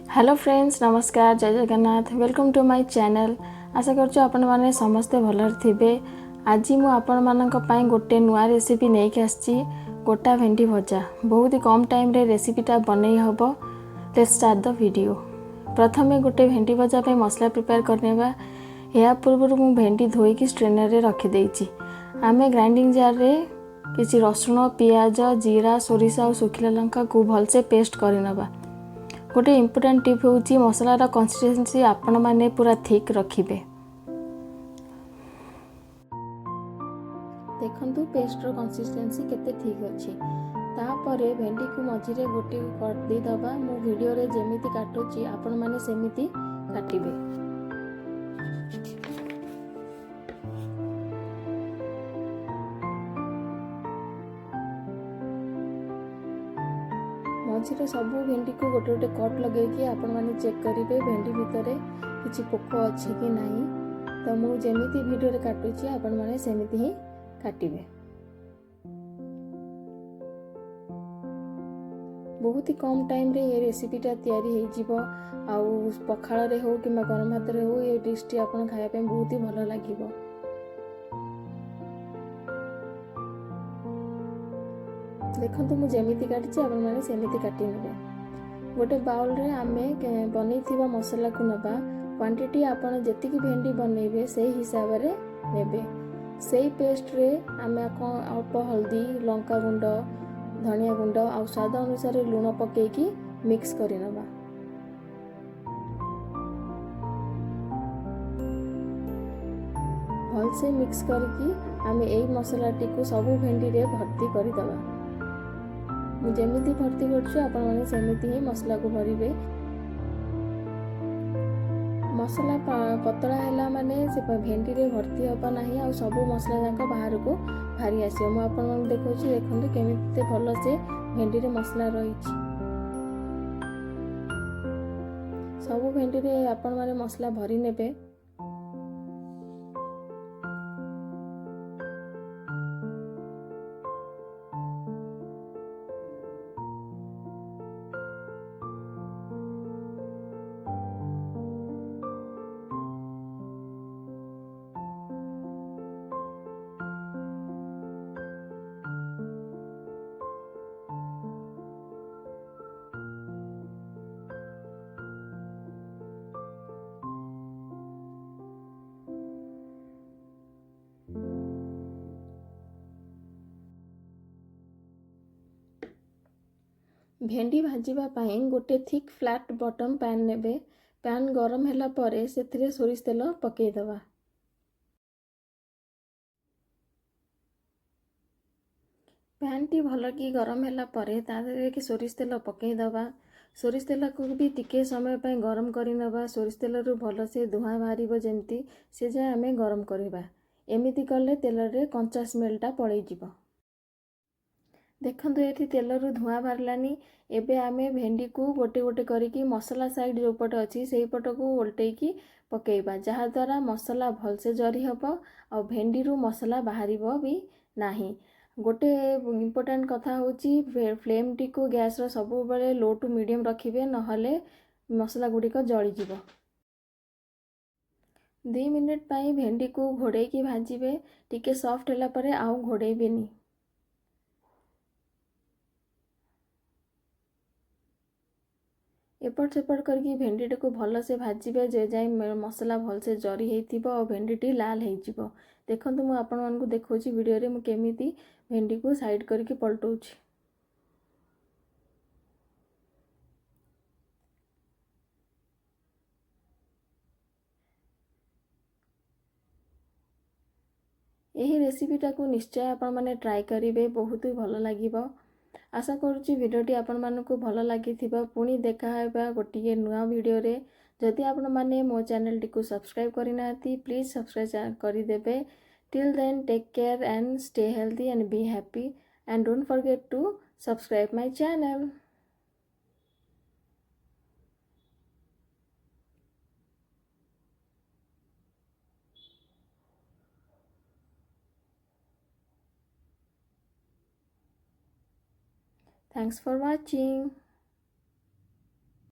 Hello friends, नमस्कार, जय Jagannath. Welcome to my channel. आशा करछु आपण माने समस्ते भलर थिबे। आज मु आपण मानक पई गोटे नुआ रेसिपी नेक आछि, गोटा भेंडी भजा। बहुत ही कम टाइम रे रेसिपीटा बनै हबो। Let's start the video. प्रथमे गोटे भेंडी भजा पे मसला प्रिपेयर करनेबा। या पूर्व मु भेंडी धोई की स्ट्रेनर रे रखि देइछि। आमे ग्राइंडिंग जार रे किछि रसुण, प्याज, जीरा, सोरिसा और सुखिला लंका को भलसे पेस्ट करिनबा। गोटे इम्पोर्टेंट टिप होची मसलार कंसिस्टेंसी आपण माने पूरा थिक रखिबे। देखंतु पेस्टर कंसिस्टेंसी केते थिक अछि। तापरे भेंडी को मझिरे गोटे कट दे दबा। मु वीडियो रे जेमिति काटुची आपण माने सेमिति काटिबे। मझिरे सबू भेंडी को गोटे गोटे कट लगे आपण माने चेक करिवे भेंडी भितरे किछि पोक अछि कि नाही। तो मु जेमिति वीडियो रे काटुची आपण माने सेमिति ही काटिबे। बहुत ही कम टाइम रे ये रेसिपीटा तयारी हे जिवो। आउ पखाळ रे हो कि गरम भात रे हो ये डिश टी आपण खाया पे बहुत ही भलो लागिवो। देखंतु मु जेमिति काटिछि आपण माने सेमिति काटि नेबे। गोटे बाउल रे आमे बनेइथिबा मसला को नबा। क्वांटिटी आपण जेतिकी भेंडी बनेइबे सेही हिसाब रे नेबे। सेही पेस्ट रे आमे अल्प हल्दी, लंका गुंड, धनिया गुंड आ स्वाद अनुसार लूण पकेकी मिक्स करि नबा। भलसे मिक्स करकी आमे एई मसलाटी को सबु भेंडी रे भर्ती करि दबा। मु जेमिति भर्ती करछु आपण माने सेमिति ही मसला को भरिबे। मसला पतला हैला माने से भेंडी रे भर्ती होबा नाही आ सबु मसला जाक बाहर को भारी आसी। मु आपण माने देखौछि, देखंतु केमिति भलो से भेंडी रे मसला रहिछि। सबु भेंडी रे आपण माने मसला भरि नेबे। भेंडी भाजिबा पाई गोटे थिक फ्लैट बॉटम पैन नेबे। पैन गरम हैला परे सेथिरे सोरिष तेल पकेई दबा। पैन टी भल की गरम हैला परे तादरे कि सोरिष तेल पकेई दबा। सोरिष तेल को भी टिके समय पाई गरम करि नबा। सोरिष तेल रु भल से धुआं बाहरिबो जेंती से जाय आमे गरम करबा। एमिति करले तेल रे कंचा स्मेलटा पळेई जिवो। देखंतु एठी तेल रु धुआं बाहरलानी। एबे आमे भेंडी को गोटे गोटे करिकी मसला साइड जो पट अछि सेही पट को उल्टेई की पकेइबा, जहा द्वारा मसला भल से जरी हबो और भेंडी रु मसला बाहरिबो भी नाही। गोटे इम्पोर्टेंट कथा होची फ्लेम टी को गैस रो सबु बेले लो टू मीडियम रखिबे, नहले मसला गुडी को जळी जिवो। 2 मिनिट पाई भेंडी को घोड़े की भाजिबे। टिके सॉफ्ट होला परे आउ घोड़ेइबेनी। एपट सेपट करके भेंडी को भल से भाजिबे जे जाय मसला भल से जरी हेइथिबो और भेंडी टी लाल हेइजिबो। देखंतु मु आपण मानकु देखौछि वीडियो रे मु केमिति भेंडी को साइड करके पलटौछि। एही रेसिपीटा को निश्चय आपण माने ट्राई करिवे, बहुत ही भल लागिबो। आशा करुच्ची भिडियोटी आपण मानकु भल लागिथिबा। पुणी देखा हेबा गोटिए नुआ वीडियो रे। जदि आपण माने मो चैनल टी को सब्सक्राइब करिनाथि प्लीज सब्सक्राइब करिदेबे। Till then take care and stay healthy and be happy and don't forget to subscribe my channel. Thanks for watching.